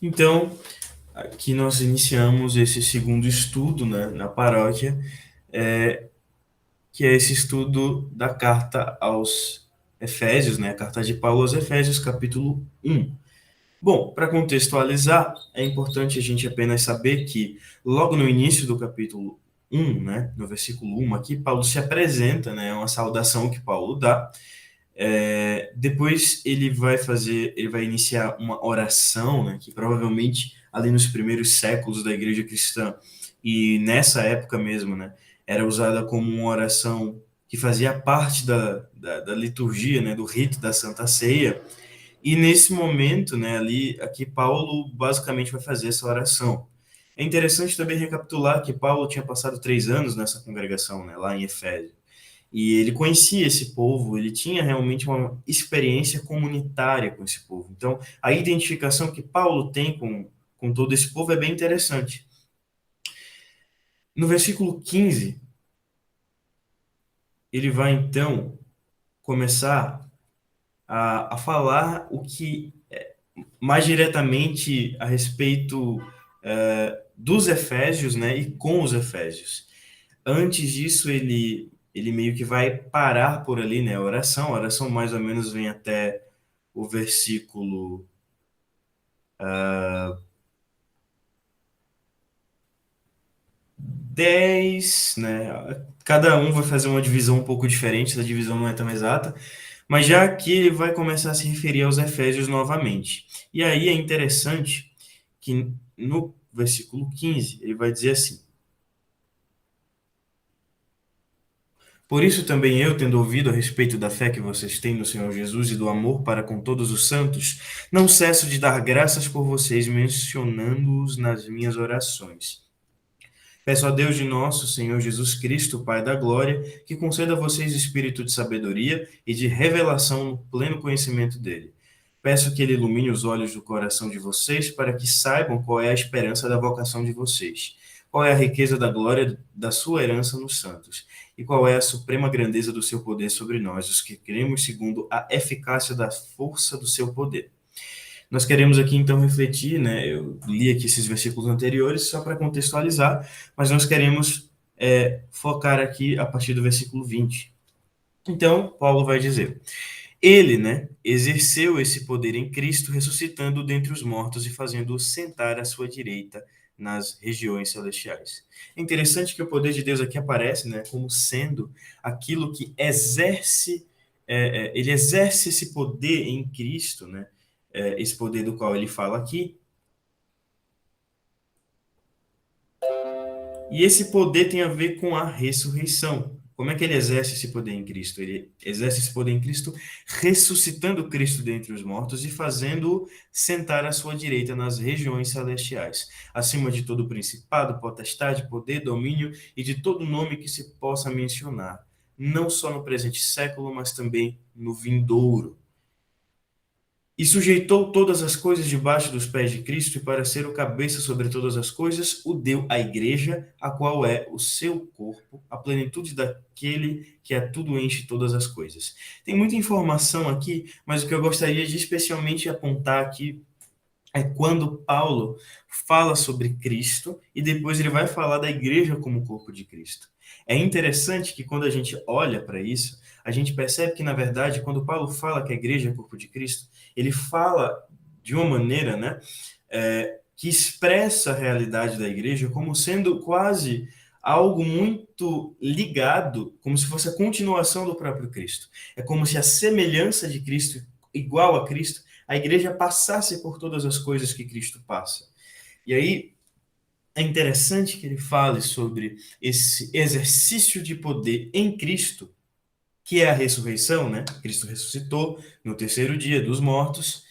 Então, aqui nós iniciamos esse segundo estudo, né, na paróquia, é, que é esse estudo da carta aos Efésios, né, a carta de Paulo aos Efésios, capítulo 1. Bom, para contextualizar, é importante a gente apenas saber que logo no início do capítulo 1, né, no versículo 1 aqui, Paulo se apresenta, né, é uma saudação que Paulo dá. Depois ele vai iniciar uma oração, né, que provavelmente ali nos primeiros séculos da igreja cristã e nessa época mesmo, né, era usada como uma oração que fazia parte da liturgia, né, do rito da Santa Ceia. E nesse momento, né, ali, aqui Paulo basicamente vai fazer essa oração. É interessante também recapitular que Paulo tinha passado 3 anos nessa congregação, né, lá em Efésio. E ele conhecia esse povo, ele tinha realmente uma experiência comunitária com esse povo. Então, a identificação que Paulo tem com todo esse povo é bem interessante. No versículo 15, ele vai então começar a falar o que mais diretamente a respeito dos Efésios, né, e com os Efésios. Antes disso, ele meio que vai parar por ali, né, a oração mais ou menos vem até o versículo 10, né? Cada um vai fazer uma divisão um pouco diferente, essa divisão não é tão exata, mas já aqui ele vai começar a se referir aos Efésios novamente. E aí é interessante que no versículo 15 ele vai dizer assim: Por isso também eu, tendo ouvido a respeito da fé que vocês têm no Senhor Jesus e do amor para com todos os santos, não cesso de dar graças por vocês, mencionando-os nas minhas orações. Peço a Deus de nosso Senhor Jesus Cristo, Pai da Glória, que conceda a vocês espírito de sabedoria e de revelação no pleno conhecimento dele. Peço que ele ilumine os olhos do coração de vocês para que saibam qual é a esperança da vocação de vocês, qual é a riqueza da glória da sua herança nos santos, e qual é a suprema grandeza do seu poder sobre nós, os que cremos segundo a eficácia da força do seu poder. Nós queremos aqui então refletir, né? Eu li aqui esses versículos anteriores só para contextualizar, mas nós queremos focar aqui a partir do versículo 20. Então, Paulo vai dizer: Ele, né, exerceu esse poder em Cristo, ressuscitando dentre os mortos e fazendo-o sentar à sua direita nas regiões celestiais. É interessante que o poder de Deus aqui aparece, né, como sendo aquilo que exerce, ele exerce esse poder em Cristo, né, esse poder do qual ele fala aqui. E esse poder tem a ver com a ressurreição. Como é que ele exerce esse poder em Cristo? Ele exerce esse poder em Cristo ressuscitando Cristo dentre os mortos e fazendo-o sentar à sua direita nas regiões celestiais, acima de todo principado, potestade, poder, domínio e de todo nome que se possa mencionar, não só no presente século, mas também no vindouro. E sujeitou todas as coisas debaixo dos pés de Cristo, e para ser o cabeça sobre todas as coisas, o deu à igreja, a qual é o seu corpo, a plenitude daquele que a tudo enche todas as coisas. Tem muita informação aqui, mas o que eu gostaria de especialmente apontar aqui é quando Paulo fala sobre Cristo e depois ele vai falar da igreja como corpo de Cristo. É interessante que quando a gente olha para isso, a gente percebe que, na verdade, quando Paulo fala que a igreja é corpo de Cristo, ele fala de uma maneira, né, que expressa a realidade da igreja como sendo quase algo muito ligado, como se fosse a continuação do próprio Cristo. É como se a semelhança de Cristo, igual a Cristo, a igreja passasse por todas as coisas que Cristo passa. E aí é interessante que ele fale sobre esse exercício de poder em Cristo, que é a ressurreição, né? Cristo ressuscitou no terceiro dia dos mortos.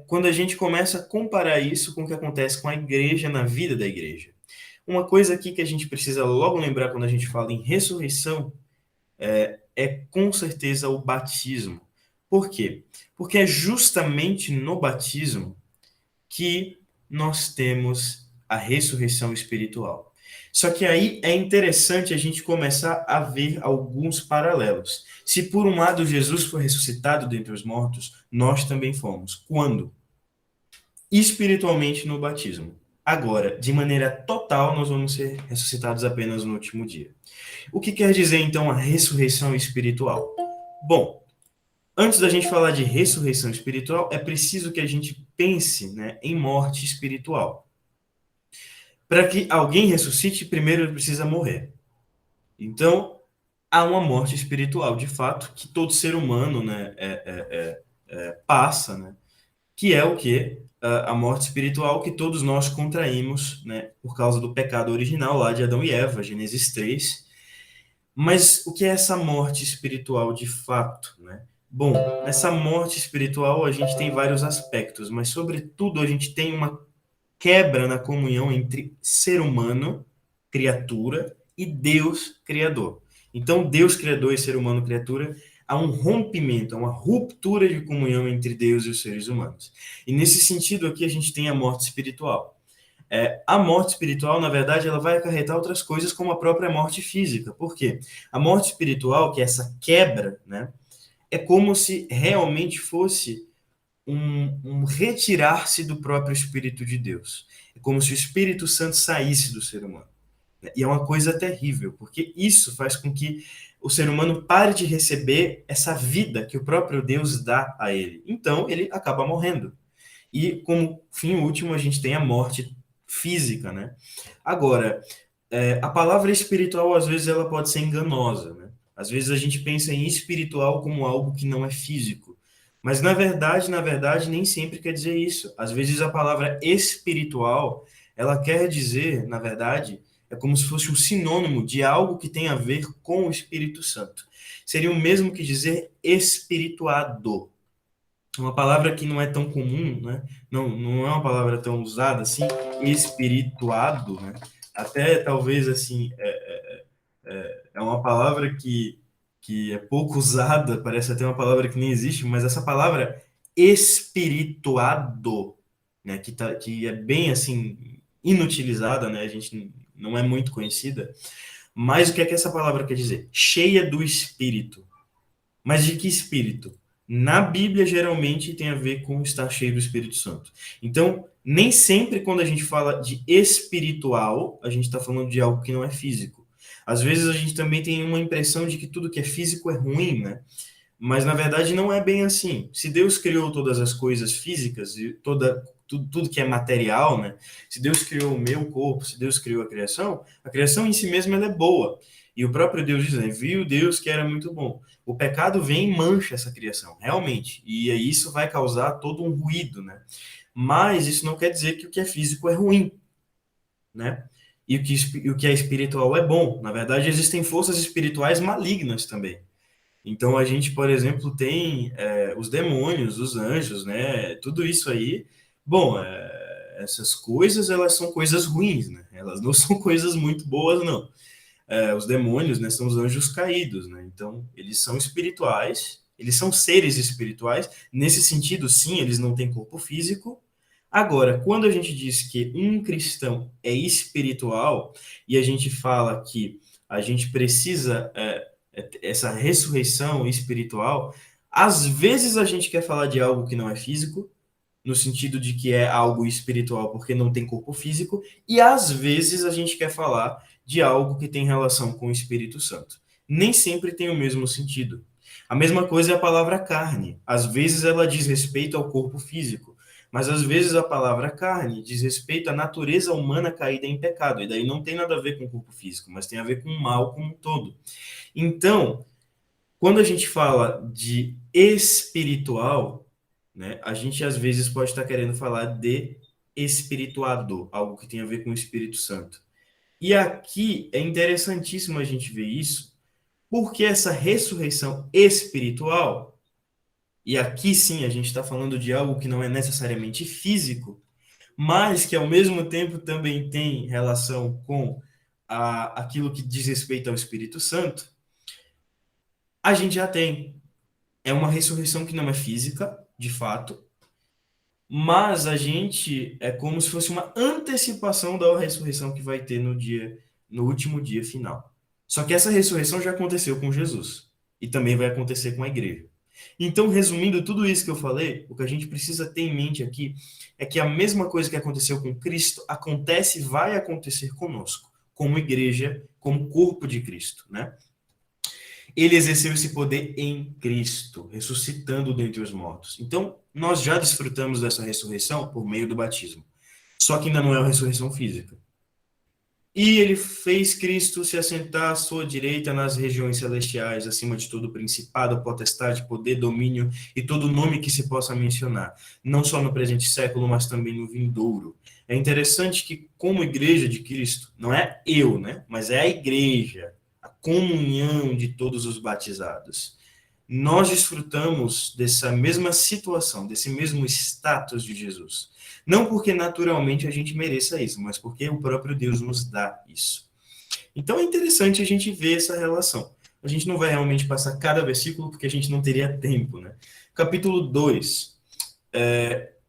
Quando a gente começa a comparar isso com o que acontece com a igreja na vida da igreja. Uma coisa aqui que a gente precisa logo lembrar quando a gente fala em ressurreição é com certeza o batismo. Por quê? Porque é justamente no batismo que nós temos a ressurreição espiritual. Só que aí é interessante a gente começar a ver alguns paralelos. Se por um lado Jesus foi ressuscitado dentre os mortos, nós também fomos. Quando? espiritualmente no batismo. Agora, de maneira total, nós vamos ser ressuscitados apenas no último dia. O que quer dizer, então, a ressurreição espiritual? Bom, antes da gente falar de ressurreição espiritual, é preciso que a gente pense, né, em morte espiritual. Para que alguém ressuscite, primeiro ele precisa morrer. Então, há uma morte espiritual, de fato, que todo ser humano, né, passa, né, que é o que a morte espiritual que todos nós contraímos, né, por causa do pecado original lá de Adão e Eva, Gênesis 3. Mas o que é essa morte espiritual de fato, né? Bom, nessa morte espiritual a gente tem vários aspectos, mas sobretudo a gente tem uma quebra na comunhão entre ser humano, criatura, e Deus, criador. Então, Deus, criador e ser humano, criatura, há um rompimento, há uma ruptura de comunhão entre Deus e os seres humanos. E nesse sentido aqui a gente tem a morte espiritual. A morte espiritual, na verdade, ela vai acarretar outras coisas, como a própria morte física. Por quê? A morte espiritual, que é essa quebra, né, é como se realmente fosse um retirar-se do próprio Espírito de Deus. É como se o Espírito Santo saísse do ser humano. E é uma coisa terrível, porque isso faz com que o ser humano pare de receber essa vida que o próprio Deus dá a ele. Então, ele acaba morrendo. E como fim último, a gente tem a morte física, né? Agora, a palavra espiritual, às vezes, ela pode ser enganosa, né? Às vezes a gente pensa em espiritual como algo que não é físico. Mas, na verdade, nem sempre quer dizer isso. Às vezes a palavra espiritual, ela quer dizer, na verdade, é como se fosse um sinônimo de algo que tem a ver com o Espírito Santo. Seria o mesmo que dizer espirituado. Uma palavra que não é tão comum, né? Não é uma palavra tão usada assim, espirituado, né? Até talvez assim é uma palavra que é pouco usada, parece até uma palavra que nem existe, mas essa palavra espirituado, né? Que é bem assim inutilizada, né? A gente não é muito conhecida. Mas o que é que essa palavra quer dizer? Cheia do Espírito. Mas de que espírito? Na Bíblia, geralmente, tem a ver com estar cheio do Espírito Santo. Então, nem sempre quando a gente fala de espiritual, a gente está falando de algo que não é físico. Às vezes a gente também tem uma impressão de que tudo que é físico é ruim, né? Mas na verdade não é bem assim. Se Deus criou todas as coisas físicas e tudo que é material, né? Se Deus criou o meu corpo, se Deus criou a criação em si mesma ela é boa. E o próprio Deus diz, né, viu Deus que era muito bom. O pecado vem e mancha essa criação, realmente. E aí isso vai causar todo um ruído, né? Mas isso não quer dizer que o que é físico é ruim, né? E o que é espiritual é bom. Na verdade, existem forças espirituais malignas também. Então a gente, por exemplo, tem os demônios, os anjos, né? Tudo isso aí. Bom, essas coisas elas são coisas ruins, né? Elas não são coisas muito boas, não. Os demônios, né, são os anjos caídos, né? Então eles são espirituais, eles são seres espirituais. Nesse sentido, sim, eles não têm corpo físico. Agora, quando a gente diz que um cristão é espiritual e a gente fala que a gente precisa essa ressurreição espiritual, às vezes a gente quer falar de algo que não é físico, no sentido de que é algo espiritual porque não tem corpo físico, e às vezes a gente quer falar de algo que tem relação com o Espírito Santo. Nem sempre tem o mesmo sentido. A mesma coisa é a palavra carne. Às vezes ela diz respeito ao corpo físico, mas às vezes a palavra carne diz respeito à natureza humana caída em pecado, e daí não tem nada a ver com o corpo físico, mas tem a ver com o mal como um todo. Então, quando a gente fala de espiritual, né, a gente às vezes pode estar querendo falar de espirituado, algo que tem a ver com o Espírito Santo. E aqui é interessantíssimo a gente ver isso, porque essa ressurreição espiritual, e aqui sim a gente está falando de algo que não é necessariamente físico, mas que ao mesmo tempo também tem relação com aquilo que diz respeito ao Espírito Santo, a gente já tem. É uma ressurreição que não é física, de fato, mas a gente é como se fosse uma antecipação da ressurreição que vai ter no último dia final. Só que essa ressurreição já aconteceu com Jesus e também vai acontecer com a igreja. Então, resumindo tudo isso que eu falei, o que a gente precisa ter em mente aqui é que a mesma coisa que aconteceu com Cristo acontece e vai acontecer conosco, como igreja, como corpo de Cristo, né? Ele exerceu esse poder em Cristo, ressuscitando dentre os mortos. Então, nós já desfrutamos dessa ressurreição por meio do batismo. Só que ainda não é uma ressurreição física. E ele fez Cristo se assentar à sua direita nas regiões celestiais, acima de todo principado, potestade, poder, domínio e todo nome que se possa mencionar, não só no presente século, mas também no vindouro. É interessante que, como igreja de Cristo, não é eu, né? Mas é a igreja, a comunhão de todos os batizados. Nós desfrutamos dessa mesma situação, desse mesmo status de Jesus. Não porque naturalmente a gente mereça isso, mas porque o próprio Deus nos dá isso. Então é interessante a gente ver essa relação. A gente não vai realmente passar cada versículo porque a gente não teria tempo, né? Capítulo 2.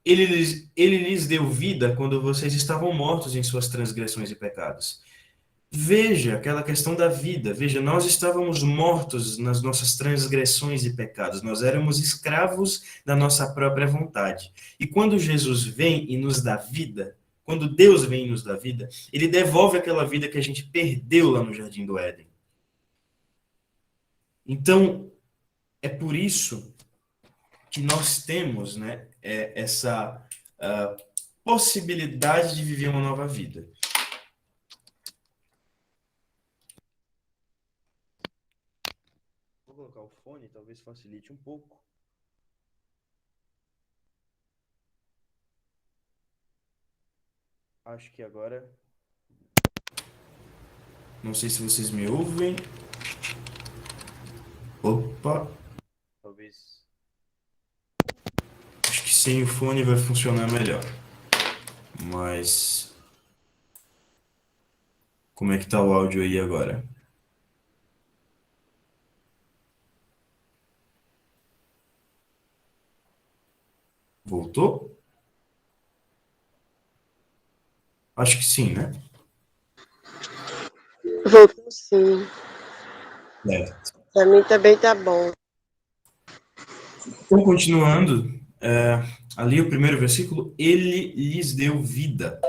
Ele lhes deu vida quando vocês estavam mortos em suas transgressões e pecados. Veja aquela questão da vida. Veja, nós estávamos mortos nas nossas transgressões e pecados. Nós éramos escravos da nossa própria vontade. E quando Jesus vem e nos dá vida, quando Deus vem e nos dá vida, ele devolve aquela vida que a gente perdeu lá no Jardim do Éden. Então, é por isso que nós temos, né, essa possibilidade de viver uma nova vida. Vou colocar o fone, talvez facilite um pouco. Acho que agora... Não sei se vocês me ouvem. Opa. Talvez... Acho que sem o fone vai funcionar melhor. Mas... Como é que tá o áudio aí agora? Voltou? Acho que sim, né? Voltou sim. Certo. Pra mim também tá bom. Então, continuando, ali o primeiro versículo, ele lhes deu vida.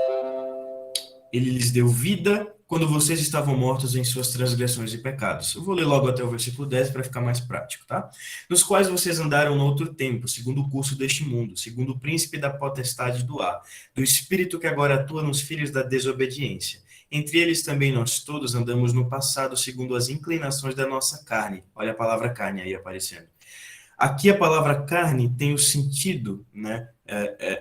Ele lhes deu vida quando vocês estavam mortos em suas transgressões e pecados. Eu vou ler logo até o versículo 10 para ficar mais prático, tá? Nos quais vocês andaram no outro tempo, segundo o curso deste mundo, segundo o príncipe da potestade do ar, do espírito que agora atua nos filhos da desobediência. Entre eles também nós todos andamos no passado segundo as inclinações da nossa carne. Olha a palavra carne aí aparecendo. Aqui a palavra carne tem o sentido, né,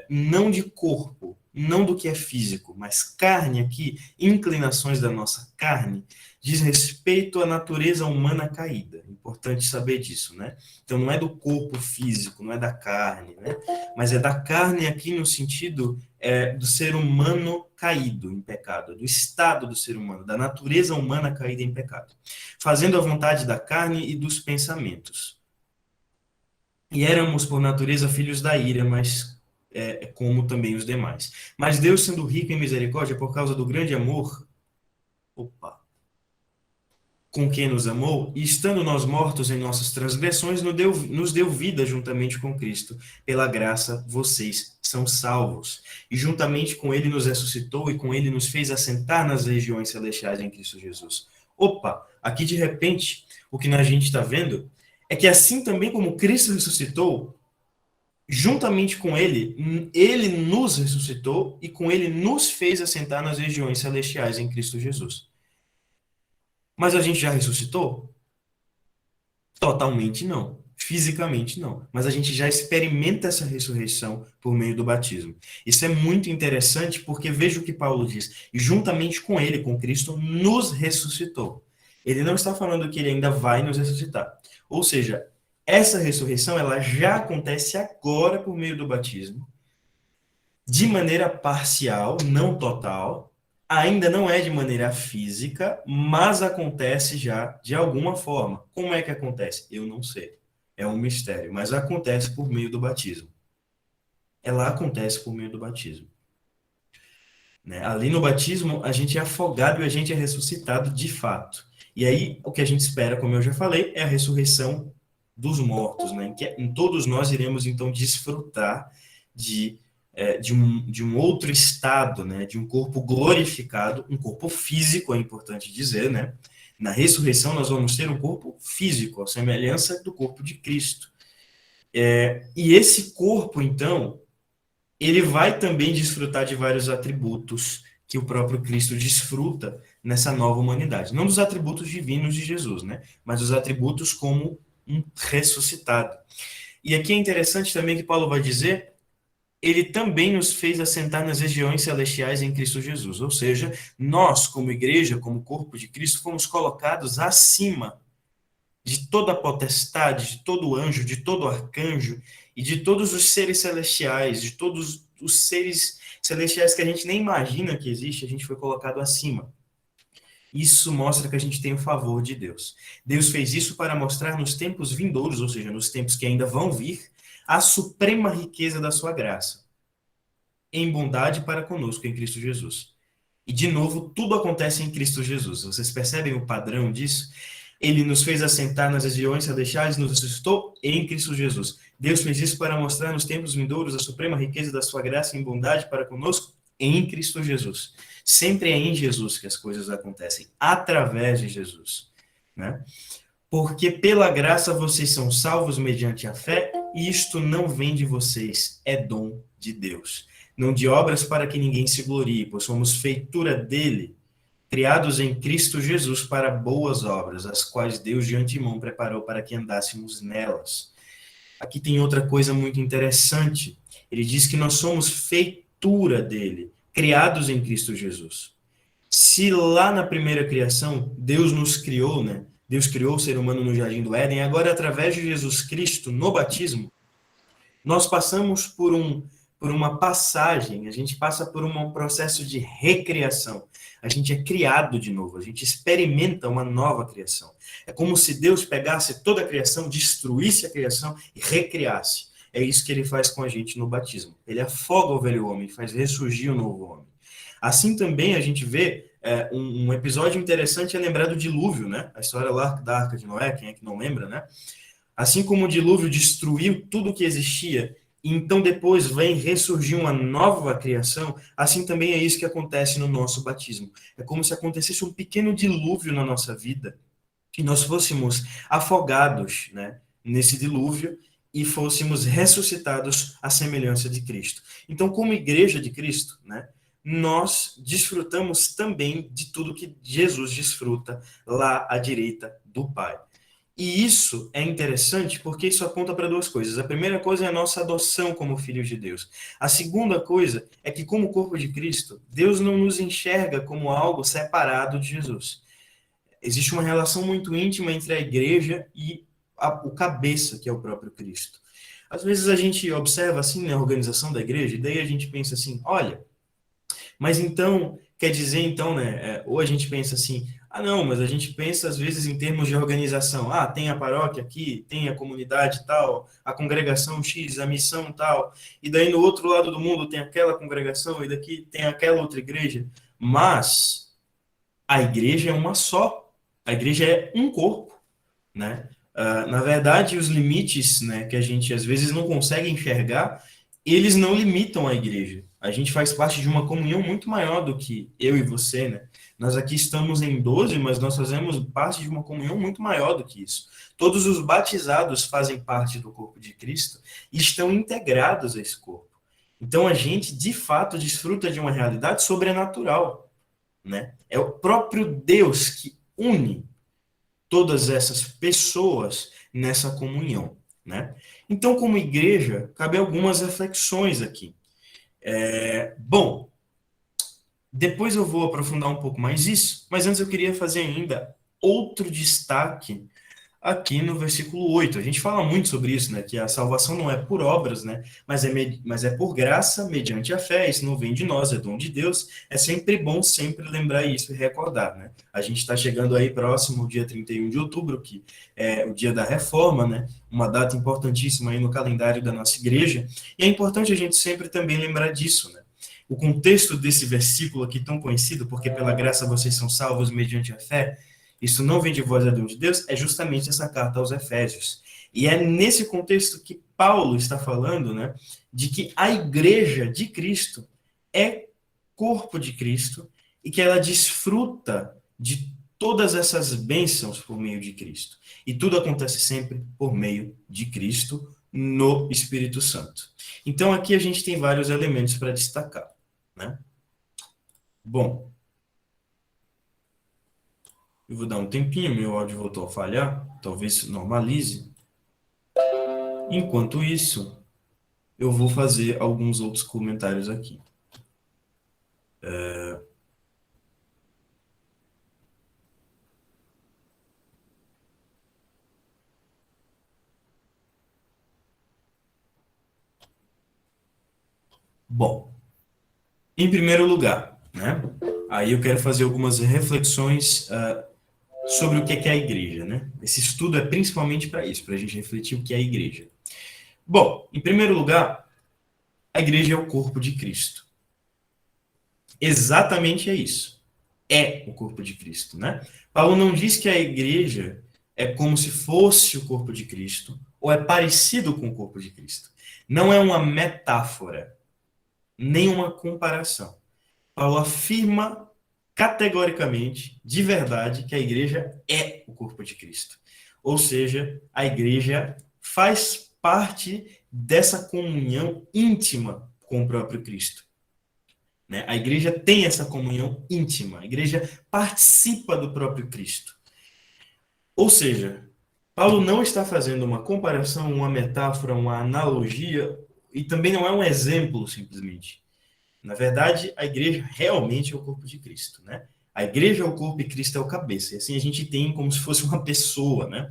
não de corpo, não do que é físico, mas carne aqui, inclinações da nossa carne, diz respeito à natureza humana caída. Importante saber disso, né? Então não é do corpo físico, não é da carne, né? Mas é da carne aqui no sentido do ser humano caído em pecado, do estado do ser humano, da natureza humana caída em pecado, fazendo a vontade da carne e dos pensamentos. E éramos, por natureza, filhos da ira, mas como também os demais. Mas Deus, sendo rico em misericórdia, por causa do grande amor, com quem nos amou, e estando nós mortos em nossas transgressões, nos deu vida juntamente com Cristo. Pela graça, vocês são salvos. E juntamente com ele nos ressuscitou e com ele nos fez assentar nas regiões celestiais em Cristo Jesus. Aqui de repente, o que a gente está vendo é que assim também como Cristo ressuscitou, juntamente com ele, ele nos ressuscitou e com ele nos fez assentar nas regiões celestiais em Cristo Jesus. Mas a gente já ressuscitou? Totalmente não. Fisicamente não. Mas a gente já experimenta essa ressurreição por meio do batismo. Isso é muito interessante porque veja o que Paulo diz. E juntamente com ele, com Cristo, nos ressuscitou. Ele não está falando que ele ainda vai nos ressuscitar. Ou seja, essa ressurreição ela já acontece agora por meio do batismo, de maneira parcial, não total, ainda não é de maneira física, mas acontece já de alguma forma. Como é que acontece? Eu não sei. É um mistério, mas acontece por meio do batismo. Ela acontece por meio do batismo. Né? Ali no batismo, a gente é afogado e a gente é ressuscitado de fato. E aí, o que a gente espera, como eu já falei, é a ressurreição dos mortos, né? Em todos nós iremos, então, desfrutar de, de um outro estado, né? De um corpo glorificado, um corpo físico, é importante dizer, né? Na ressurreição, nós vamos ter um corpo físico, a semelhança do corpo de Cristo. E esse corpo, então, ele vai também desfrutar de vários atributos que o próprio Cristo desfruta nessa nova humanidade. Não dos atributos divinos de Jesus, né? Mas os atributos como um ressuscitado. E aqui é interessante também que Paulo vai dizer, ele também nos fez assentar nas regiões celestiais em Cristo Jesus. Ou seja, nós, como igreja, como corpo de Cristo, fomos colocados acima de toda potestade, de todo anjo, de todo arcanjo e de todos os seres celestiais, de todos os seres celestiais que a gente nem imagina que existe, a gente foi colocado acima. Isso mostra que a gente tem o favor de Deus. Deus fez isso para mostrar nos tempos vindouros, ou seja, nos tempos que ainda vão vir, a suprema riqueza da sua graça, em bondade para conosco em Cristo Jesus. E, de novo, tudo acontece em Cristo Jesus. Vocês percebem o padrão disso? Ele nos fez assentar nas regiões celestiais, nos ressuscitou em Cristo Jesus. Deus fez isso para mostrar nos tempos vindouros a suprema riqueza da sua graça em bondade para conosco em Cristo Jesus. Sempre é em Jesus que as coisas acontecem, através de Jesus, né? Porque pela graça vocês são salvos mediante a fé, e isto não vem de vocês, é dom de Deus. Não de obras para que ninguém se glorie, pois somos feitura dele, criados em Cristo Jesus para boas obras, as quais Deus de antemão preparou para que andássemos nelas. Aqui tem outra coisa muito interessante. Ele diz que nós somos feitura dele, criados em Cristo Jesus. Se lá na primeira criação Deus nos criou, né? Deus criou o ser humano no Jardim do Éden, agora através de Jesus Cristo, no batismo, nós passamos por uma passagem, a gente passa por um processo de recriação. A gente é criado de novo, a gente experimenta uma nova criação. É como se Deus pegasse toda a criação, destruísse a criação e recriasse. É isso que ele faz com a gente no batismo. Ele afoga o velho homem, faz ressurgir o novo homem. Assim também a gente vê um episódio interessante é lembrar do dilúvio, né? A história lá da Arca de Noé, quem é que não lembra, né? Assim como o dilúvio destruiu tudo que existia, e então depois vem ressurgir uma nova criação, assim também é isso que acontece no nosso batismo. É como se acontecesse um pequeno dilúvio na nossa vida, que nós fôssemos afogados, né, nesse dilúvio e fôssemos ressuscitados à semelhança de Cristo. Então, como igreja de Cristo, né, nós desfrutamos também de tudo que Jesus desfruta lá à direita do Pai. E isso é interessante porque isso aponta para duas coisas. A primeira coisa é a nossa adoção como filhos de Deus. A segunda coisa é que, como corpo de Cristo, Deus não nos enxerga como algo separado de Jesus. Existe uma relação muito íntima entre a igreja e o cabeça, que é o próprio Cristo. Às vezes a gente observa assim na organização da igreja, e daí a gente pensa assim, olha, mas então, quer dizer então, né, ou a gente pensa assim, ah não, mas a gente pensa às vezes em termos de organização, ah, tem a paróquia aqui, tem a comunidade tal, a congregação X, a missão tal, e daí no outro lado do mundo tem aquela congregação, e daqui tem aquela outra igreja, mas a igreja é uma só, a igreja é um corpo, né? Na verdade, os limites, né, que a gente às vezes não consegue enxergar, eles não limitam a igreja. A gente faz parte de uma comunhão muito maior do que eu e você, né? Nós aqui estamos em 12, mas nós fazemos parte de uma comunhão muito maior do que isso. Todos os batizados fazem parte do corpo de Cristo e estão integrados a esse corpo. Então a gente, de fato, desfruta de uma realidade sobrenatural, né? É o próprio Deus que une todas essas pessoas nessa comunhão, né? Então, como igreja, cabe algumas reflexões aqui. Bom, depois eu vou aprofundar um pouco mais isso, mas antes eu queria fazer ainda outro destaque aqui no versículo 8. A gente fala muito sobre isso, né? Que a salvação não é por obras, né? Mas é por graça, mediante a fé. Isso não vem de nós, é dom de Deus. É sempre bom sempre lembrar isso e recordar, né? A gente está chegando aí próximo ao dia 31 de outubro, que é o dia da reforma, né? Uma data importantíssima aí no calendário da nossa igreja. E é importante a gente sempre também lembrar disso, né? O contexto desse versículo aqui tão conhecido, porque pela graça vocês são salvos mediante a fé, isso não vem de vós, é dom de Deus, é justamente essa carta aos Efésios. E é nesse contexto que Paulo está falando, né, de que a igreja de Cristo é corpo de Cristo e que ela desfruta de todas essas bênçãos por meio de Cristo. E tudo acontece sempre por meio de Cristo no Espírito Santo. Então aqui a gente tem vários elementos para destacar, né? Bom, eu vou dar um tempinho, meu áudio voltou a falhar, talvez normalize. Enquanto isso, eu vou fazer alguns outros comentários aqui. Bom, em primeiro lugar, né? Aí eu quero fazer algumas reflexões sobre o que é a igreja, né? Esse estudo é principalmente para isso, para a gente refletir o que é a igreja. Bom, em primeiro lugar, a igreja é o corpo de Cristo. Exatamente é isso. É o corpo de Cristo, né? Paulo não diz que a igreja é como se fosse o corpo de Cristo ou é parecido com o corpo de Cristo. Não é uma metáfora, nem uma comparação. Paulo afirma categoricamente, de verdade, que a igreja é o corpo de Cristo. Ou seja, a igreja faz parte dessa comunhão íntima com o próprio Cristo. Né? A igreja tem essa comunhão íntima, a igreja participa do próprio Cristo. Ou seja, Paulo não está fazendo uma comparação, uma metáfora, uma analogia, e também não é um exemplo, simplesmente. Na verdade, a igreja realmente é o corpo de Cristo, né? A igreja é o corpo e Cristo é o cabeça. E assim a gente tem como se fosse uma pessoa, né?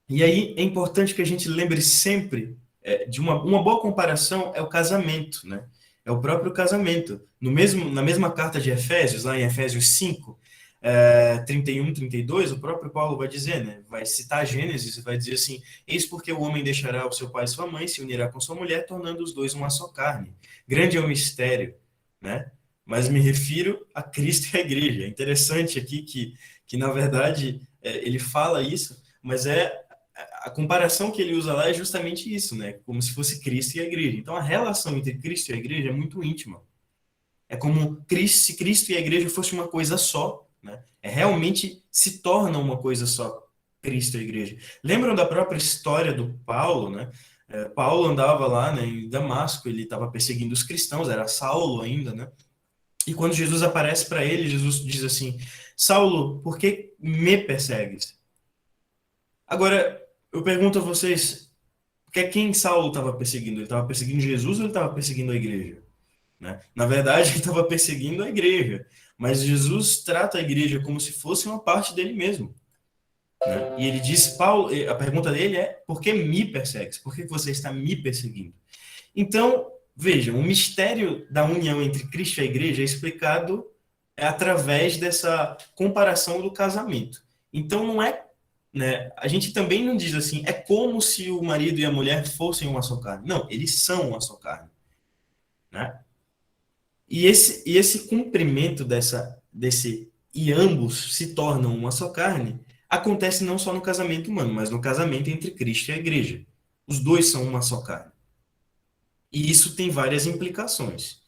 E aí é importante que a gente lembre sempre de uma boa comparação é o casamento, né? É o próprio casamento. Na mesma carta de Efésios, lá em Efésios 5, 31, 32, o próprio Paulo vai dizer, né? Vai citar Gênesis e vai dizer assim: eis porque o homem deixará o seu pai e sua mãe, se unirá com sua mulher, tornando os dois uma só carne. Grande é o mistério, né? Mas me refiro a Cristo e a igreja. É interessante aqui que na verdade, ele fala isso, mas a comparação que ele usa lá é justamente isso, né? Como se fosse Cristo e a igreja. Então, a relação entre Cristo e a igreja é muito íntima. É como se Cristo e a igreja fosse uma coisa só, né? Realmente se torna uma coisa só, Cristo e a igreja. Lembram da própria história do Paulo, né? Paulo andava lá, né, em Damasco, ele estava perseguindo os cristãos, era Saulo ainda, né? E quando Jesus aparece para ele, Jesus diz assim: Saulo, por que me persegues? Agora, eu pergunto a vocês, porque quem Saulo estava perseguindo? Ele estava perseguindo Jesus ou ele estava perseguindo a igreja? Né? Na verdade, ele estava perseguindo a igreja, mas Jesus trata a igreja como se fosse uma parte dele mesmo. Né? E ele diz, Paulo, a pergunta dele é: por que me persegues? Por que você está me perseguindo? Então, vejam, o mistério da união entre Cristo e a igreja é explicado através dessa comparação do casamento. Então, não é, né, a gente também não diz assim, é como se o marido e a mulher fossem uma só carne. Não, eles são uma só carne. Né? E esse cumprimento desse e ambos se tornam uma só carne acontece não só no casamento humano, mas no casamento entre Cristo e a igreja. Os dois são uma só carne. E isso tem várias implicações.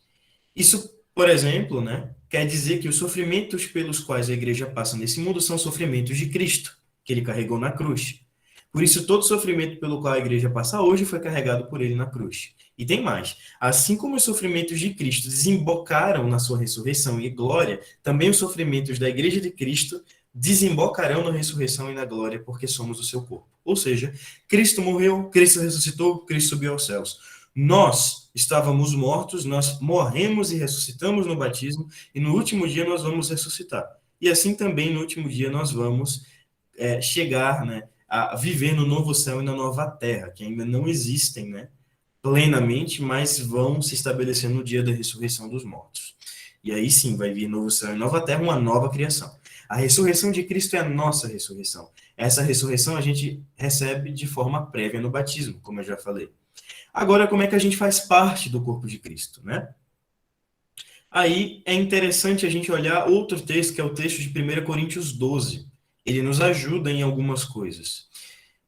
Isso, por exemplo, né, quer dizer que os sofrimentos pelos quais a igreja passa nesse mundo são sofrimentos de Cristo, que ele carregou na cruz. Por isso, todo sofrimento pelo qual a igreja passa hoje foi carregado por ele na cruz. E tem mais. Assim como os sofrimentos de Cristo desembocaram na sua ressurreição e glória, também os sofrimentos da igreja de Cristo desembocarão na ressurreição e na glória, porque somos o seu corpo. Ou seja, Cristo morreu, Cristo ressuscitou, Cristo subiu aos céus. Nós estávamos mortos, nós morremos e ressuscitamos no batismo, e no último dia nós vamos ressuscitar. E assim também no último dia nós vamos chegar, né, a viver no novo céu e na nova terra, que ainda não existem, né, plenamente, mas vão se estabelecer no dia da ressurreição dos mortos. E aí sim vai vir novo céu e nova terra, uma nova criação. A ressurreição de Cristo é a nossa ressurreição. Essa ressurreição a gente recebe de forma prévia no batismo, como eu já falei. Agora, como é que a gente faz parte do corpo de Cristo, né? Aí é interessante a gente olhar outro texto, que é o texto de 1 Coríntios 12. Ele nos ajuda em algumas coisas.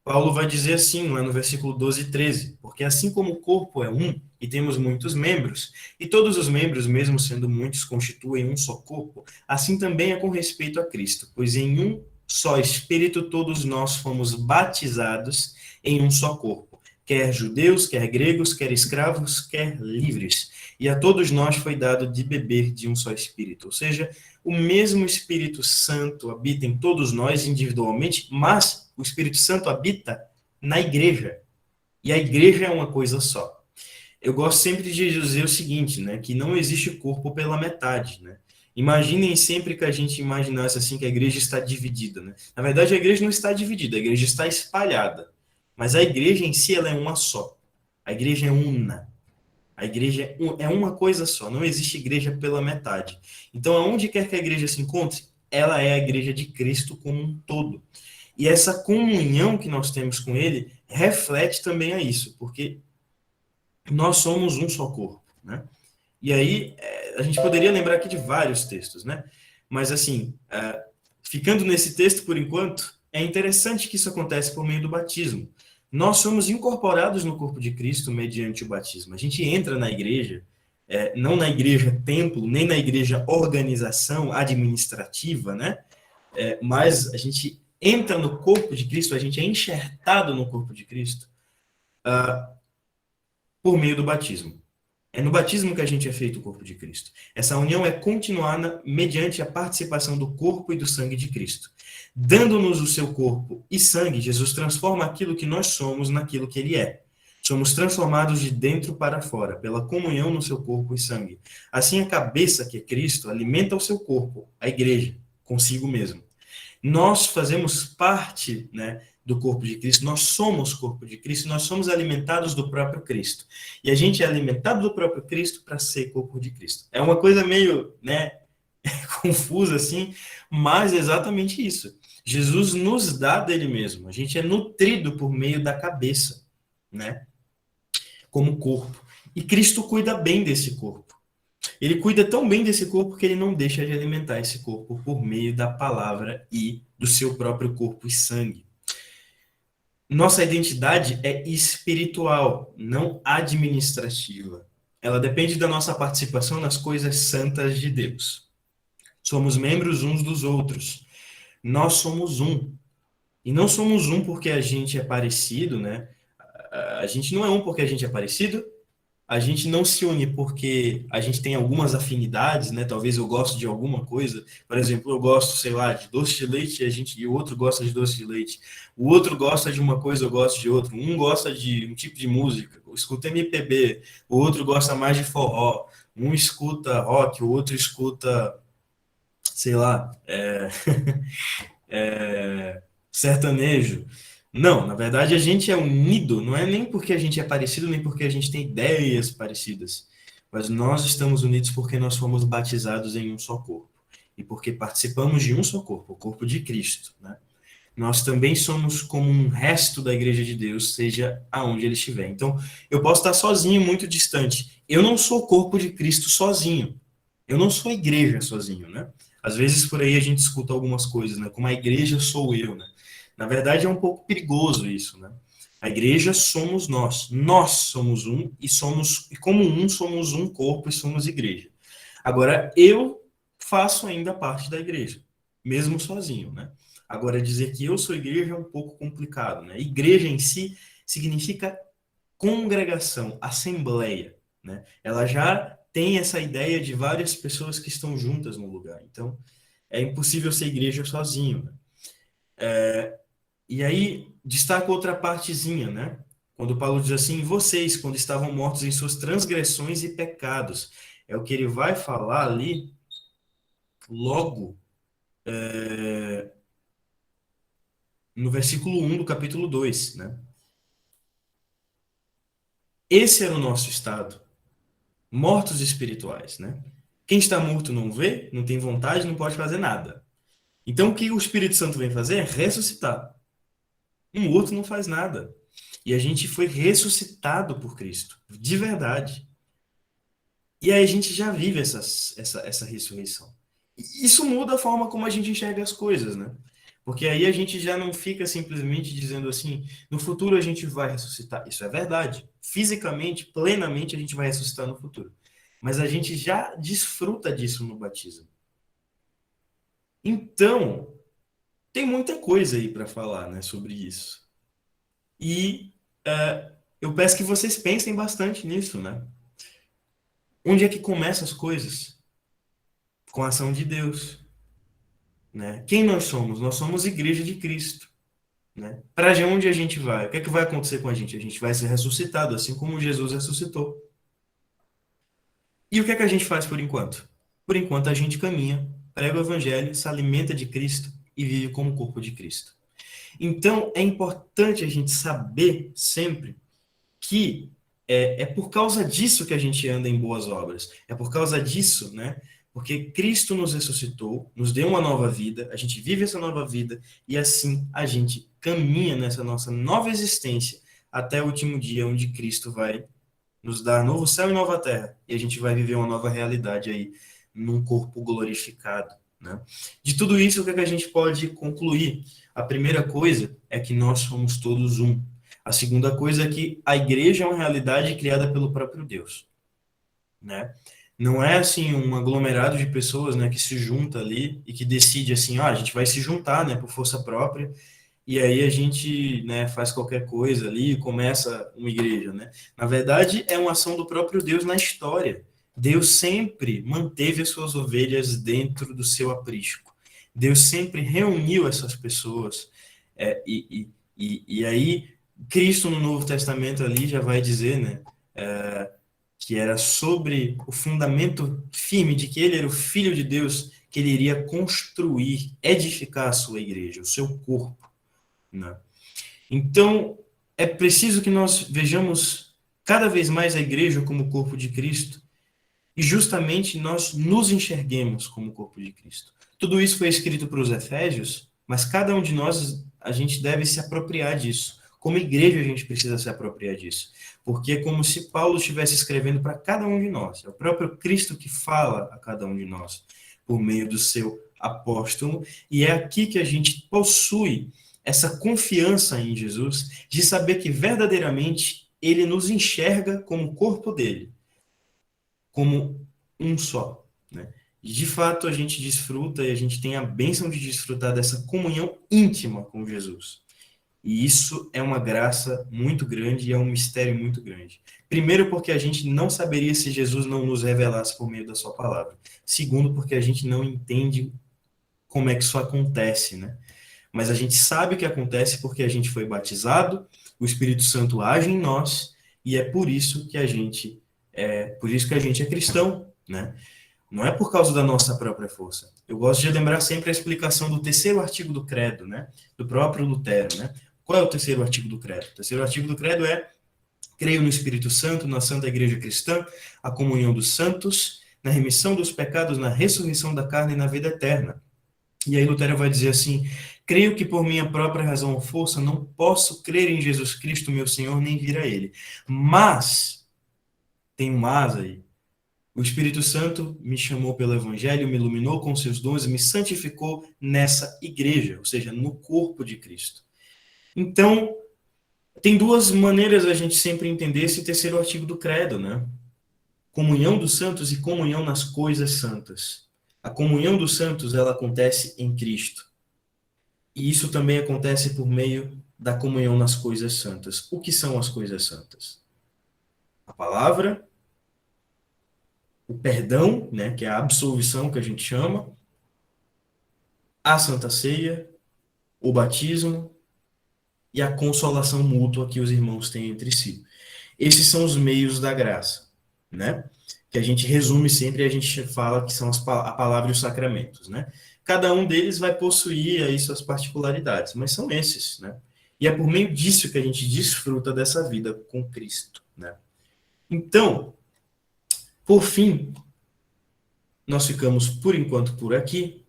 Paulo vai dizer assim, lá no versículo 12 e 13, porque assim como o corpo é um e temos muitos membros, e todos os membros, mesmo sendo muitos, constituem um só corpo, assim também é com respeito a Cristo, pois em um só Espírito todos nós fomos batizados em um só corpo, quer judeus, quer gregos, quer escravos, quer livres, e a todos nós foi dado de beber de um só Espírito, ou seja, o mesmo Espírito Santo habita em todos nós individualmente, mas o Espírito Santo habita na igreja. E a igreja é uma coisa só. Eu gosto sempre de dizer o seguinte, né, que não existe corpo pela metade, né? Imaginem sempre que a gente imaginasse assim que a igreja está dividida, né? Na verdade, a igreja não está dividida, a igreja está espalhada. Mas a igreja em si ela é uma só. A igreja é una. A igreja é uma coisa só, não existe igreja pela metade. Então, aonde quer que a igreja se encontre, ela é a igreja de Cristo como um todo. E essa comunhão que nós temos com ele reflete também a isso, porque nós somos um só corpo, né? E aí, a gente poderia lembrar aqui de vários textos, né? Mas, assim, ficando nesse texto por enquanto, é interessante que isso acontece por meio do batismo. Nós somos incorporados no corpo de Cristo mediante o batismo. A gente entra na igreja, não na igreja templo, nem na igreja organização administrativa, né? Mas a gente entra no corpo de Cristo, a gente é enxertado no corpo de Cristo por meio do batismo. É no batismo que a gente é feito o corpo de Cristo. Essa união é continuada mediante a participação do corpo e do sangue de Cristo. Dando-nos o seu corpo e sangue, Jesus transforma aquilo que nós somos naquilo que ele é. Somos transformados de dentro para fora, pela comunhão no seu corpo e sangue. Assim, a cabeça, que é Cristo, alimenta o seu corpo, a igreja, consigo mesmo. Nós fazemos parte, né, do corpo de Cristo, nós somos corpo de Cristo, nós somos alimentados do próprio Cristo. E a gente é alimentado do próprio Cristo para ser corpo de Cristo. É uma coisa meio, né, confusa assim, mas é exatamente isso. Jesus nos dá dele mesmo. A gente é nutrido por meio da cabeça, né, como corpo. E Cristo cuida bem desse corpo. Ele cuida tão bem desse corpo que ele não deixa de alimentar esse corpo por meio da palavra e do seu próprio corpo e sangue. Nossa identidade é espiritual, não administrativa. Ela depende da nossa participação nas coisas santas de Deus. Somos membros uns dos outros. Nós somos um. E não somos um porque a gente é parecido, né? A gente não é um porque a gente é parecido, a gente não se une porque a gente tem algumas afinidades, né? Talvez eu goste de alguma coisa. Por exemplo, eu gosto, sei lá, de doce de leite e o outro gosta de doce de leite. O outro gosta de uma coisa, eu gosto de outra. Um gosta de um tipo de música, eu escuto MPB. O outro gosta mais de forró. Um escuta rock, o outro escuta, sei lá, sertanejo. Não, na verdade a gente é unido, não é nem porque a gente é parecido, nem porque a gente tem ideias parecidas, mas nós estamos unidos porque nós fomos batizados em um só corpo e porque participamos de um só corpo, o corpo de Cristo, né? Nós também somos como um resto da igreja de Deus, seja aonde ele estiver. Então, eu posso estar sozinho, muito distante. Eu não sou o corpo de Cristo sozinho. Eu não sou a igreja sozinho, né? Às vezes por aí a gente escuta algumas coisas, né? Como a igreja sou eu, né? Na verdade é um pouco perigoso isso, né? A igreja somos nós. Nós somos um e como um somos um corpo e somos igreja. Agora eu faço ainda parte da igreja, mesmo sozinho, né? Agora dizer que eu sou igreja é um pouco complicado, né? Igreja em si significa congregação, assembleia, né? Ela já tem essa ideia de várias pessoas que estão juntas no lugar. Então, é impossível ser igreja sozinho, né? E aí, destaca outra partezinha, né? Quando Paulo diz assim, vocês, quando estavam mortos em suas transgressões e pecados. É o que ele vai falar ali logo no versículo 1 do capítulo 2, né? Esse era o nosso estado, mortos espirituais, né? Quem está morto não vê, não tem vontade, não pode fazer nada. Então, o que o Espírito Santo vem fazer é ressuscitar. Um morto não faz nada. E a gente foi ressuscitado por Cristo, de verdade. E aí a gente já vive essa ressurreição. E isso muda a forma como a gente enxerga as coisas, né? Porque aí a gente já não fica simplesmente dizendo assim, no futuro a gente vai ressuscitar. Isso é verdade. Fisicamente, plenamente, a gente vai ressuscitar no futuro. Mas a gente já desfruta disso no batismo. Então, tem muita coisa aí para falar, né, sobre isso. E eu peço que vocês pensem bastante nisso, né? Onde é que começam as coisas? Com a ação de Deus, né? Quem nós somos? Nós somos igreja de Cristo, né? Para onde a gente vai? O que é que vai acontecer com a gente? A gente vai ser ressuscitado, assim como Jesus ressuscitou. E o que é que a gente faz por enquanto? Por enquanto a gente caminha, prega o evangelho, se alimenta de Cristo e vive como corpo de Cristo. Então é importante a gente saber sempre que é por causa disso que a gente anda em boas obras. É por causa disso, né? Porque Cristo nos ressuscitou, nos deu uma nova vida, a gente vive essa nova vida e assim a gente caminha nessa nossa nova existência até o último dia onde Cristo vai nos dar novo céu e nova terra e a gente vai viver uma nova realidade aí num corpo glorificado, né? De tudo isso, o que é que a gente pode concluir? A primeira coisa é que nós somos todos um. A segunda coisa é que a igreja é uma realidade criada pelo próprio Deus, né? Não é assim um aglomerado de pessoas, né, que se junta ali e que decide assim, a gente vai se juntar, né, por força própria, e aí a gente, né, faz qualquer coisa ali e começa uma igreja, né? Na verdade, é uma ação do próprio Deus na história. Deus sempre manteve as suas ovelhas dentro do seu aprisco. Deus sempre reuniu essas pessoas. E aí, Cristo no Novo Testamento ali já vai dizer, né, que era sobre o fundamento firme de que ele era o Filho de Deus, que ele iria construir, edificar a sua igreja, o seu corpo, né? Então, é preciso que nós vejamos cada vez mais a igreja como o corpo de Cristo e justamente nós nos enxerguemos como o corpo de Cristo. Tudo isso foi escrito para os Efésios, mas cada um de nós, a gente deve se apropriar disso. Como igreja, a gente precisa se apropriar disso. Porque é como se Paulo estivesse escrevendo para cada um de nós. É o próprio Cristo que fala a cada um de nós, por meio do seu apóstolo. E é aqui que a gente possui essa confiança em Jesus, de saber que verdadeiramente ele nos enxerga como corpo dele, como um só, né? E de fato a gente desfruta e a gente tem a bênção de desfrutar dessa comunhão íntima com Jesus. E isso é uma graça muito grande e é um mistério muito grande. Primeiro, porque a gente não saberia se Jesus não nos revelasse por meio da sua palavra. Segundo, porque a gente não entende como é que isso acontece, né? Mas a gente sabe que acontece porque a gente foi batizado, o Espírito Santo age em nós e é por isso que a gente é cristão, né? Não é por causa da nossa própria força. Eu gosto de lembrar sempre a explicação do terceiro artigo do credo, né? Do próprio Lutero, né? Qual é o terceiro artigo do credo? O terceiro artigo do credo é: creio no Espírito Santo, na Santa Igreja Cristã, a comunhão dos santos, na remissão dos pecados, na ressurreição da carne e na vida eterna. E aí Lutero vai dizer assim: creio que por minha própria razão ou força não posso crer em Jesus Cristo, meu Senhor, nem vir a Ele. Mas, tem um mas aí, o Espírito Santo me chamou pelo Evangelho, me iluminou com seus dons e me santificou nessa igreja, ou seja, no corpo de Cristo. Então, tem duas maneiras a gente sempre entender esse terceiro artigo do credo, né? Comunhão dos santos e comunhão nas coisas santas. A comunhão dos santos, ela acontece em Cristo. E isso também acontece por meio da comunhão nas coisas santas. O que são as coisas santas? A palavra, o perdão, né, que é a absolvição que a gente chama, a Santa Ceia, o batismo e a consolação mútua que os irmãos têm entre si. Esses são os meios da graça, né? Que a gente resume sempre e a gente fala que são a palavra e os sacramentos, né? Cada um deles vai possuir aí suas particularidades, mas são esses, né? E é por meio disso que a gente desfruta dessa vida com Cristo, né? Então, por fim, nós ficamos por enquanto por aqui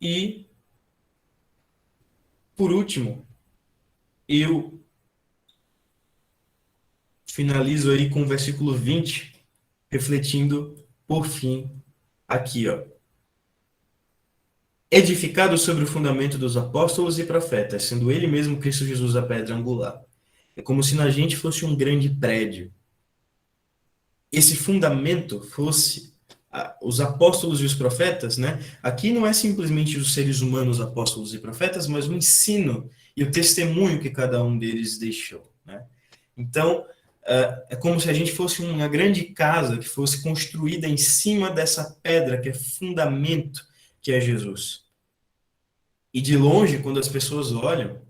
e, por último, eu finalizo aí com o versículo 20, refletindo por fim aqui, ó. edificado sobre o fundamento dos apóstolos e profetas, sendo ele mesmo Cristo Jesus a pedra angular. É como se na gente fosse um grande prédio. Esse fundamento fosse os apóstolos e os profetas, né? Aqui não é simplesmente os seres humanos, apóstolos e profetas, mas o ensino e o testemunho que cada um deles deixou, né? Então, é como se a gente fosse uma grande casa que fosse construída em cima dessa pedra que é fundamento, que é Jesus. E de longe, quando as pessoas olham,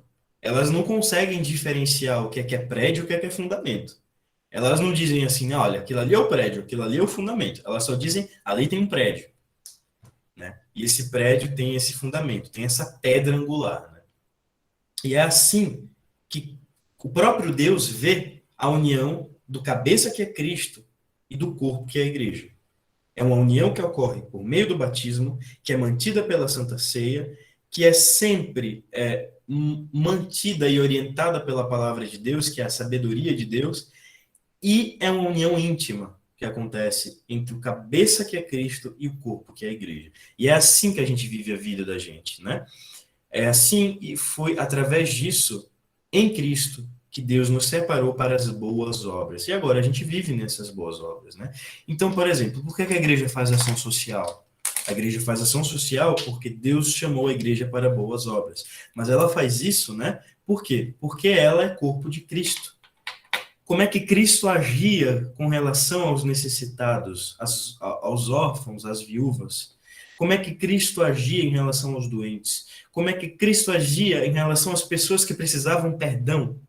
elas não conseguem diferenciar o que é prédio e o que é fundamento. Elas não dizem assim, "Não, olha, aquilo ali é o prédio, aquilo ali é o fundamento." Elas só dizem, ali tem um prédio, né? E esse prédio tem esse fundamento, tem essa pedra angular, né? E é assim que o próprio Deus vê a união do cabeça que é Cristo e do corpo que é a igreja. É uma união que ocorre por meio do batismo, que é mantida pela Santa Ceia, que é sempre mantida e orientada pela palavra de Deus, que é a sabedoria de Deus, e é uma união íntima que acontece entre o cabeça que é Cristo e o corpo que é a igreja. E é assim que a gente vive a vida da gente, né? É assim e foi através disso, em Cristo, que Deus nos separou para as boas obras. E agora a gente vive nessas boas obras, né? Então, por exemplo, por que a igreja faz ação social? A igreja faz ação social porque Deus chamou a igreja para boas obras. Mas ela faz isso, né? Por quê? Porque ela é corpo de Cristo. Como é que Cristo agia com relação aos necessitados, aos órfãos, às viúvas? Como é que Cristo agia em relação aos doentes? Como é que Cristo agia em relação às pessoas que precisavam perdão?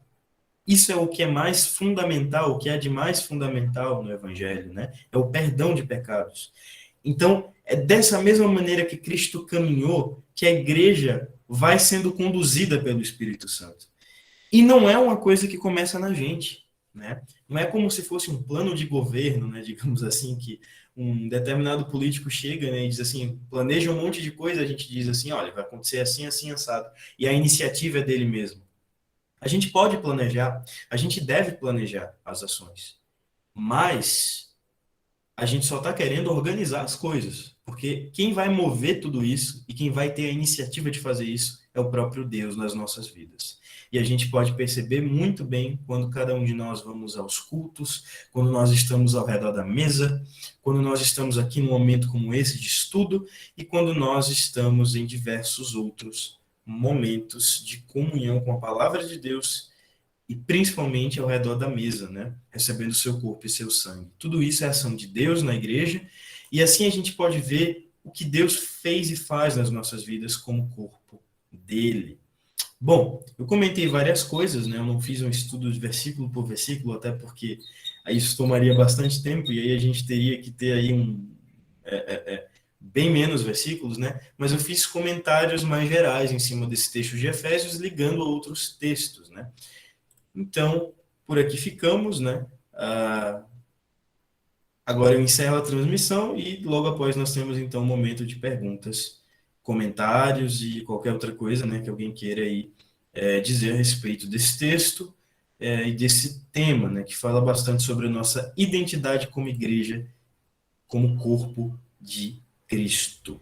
Isso é o que é mais fundamental, o que é de mais fundamental no Evangelho, né? É o perdão de pecados. Então, é dessa mesma maneira que Cristo caminhou que a igreja vai sendo conduzida pelo Espírito Santo. E não é uma coisa que começa na gente, né? Não é como se fosse um plano de governo, né? Digamos assim, que um determinado político chega, né, e diz assim, planeja um monte de coisa, a gente diz assim, olha, vai acontecer assim, assim, assado. E a iniciativa é dele mesmo. A gente pode planejar, a gente deve planejar as ações, mas a gente só está querendo organizar as coisas, porque quem vai mover tudo isso e quem vai ter a iniciativa de fazer isso é o próprio Deus nas nossas vidas. E a gente pode perceber muito bem quando cada um de nós vamos aos cultos, quando nós estamos ao redor da mesa, quando nós estamos aqui num momento como esse de estudo e quando nós estamos em diversos outros momentos de comunhão com a palavra de Deus e principalmente ao redor da mesa, né? Recebendo seu corpo e seu sangue. Tudo isso é ação de Deus na igreja, e assim a gente pode ver o que Deus fez e faz nas nossas vidas como corpo dele. Bom, eu comentei várias coisas, né? Eu não fiz um estudo de versículo por versículo, até porque isso tomaria bastante tempo, e aí a gente teria que ter aí bem menos versículos, né? Mas eu fiz comentários mais gerais em cima desse texto de Efésios, ligando a outros textos, né? Então, por aqui ficamos, né? Agora eu encerro a transmissão e logo após nós temos então um momento de perguntas, comentários e qualquer outra coisa, né, que alguém queira aí dizer a respeito desse texto e desse tema, né, que fala bastante sobre a nossa identidade como igreja, como corpo de Cristo.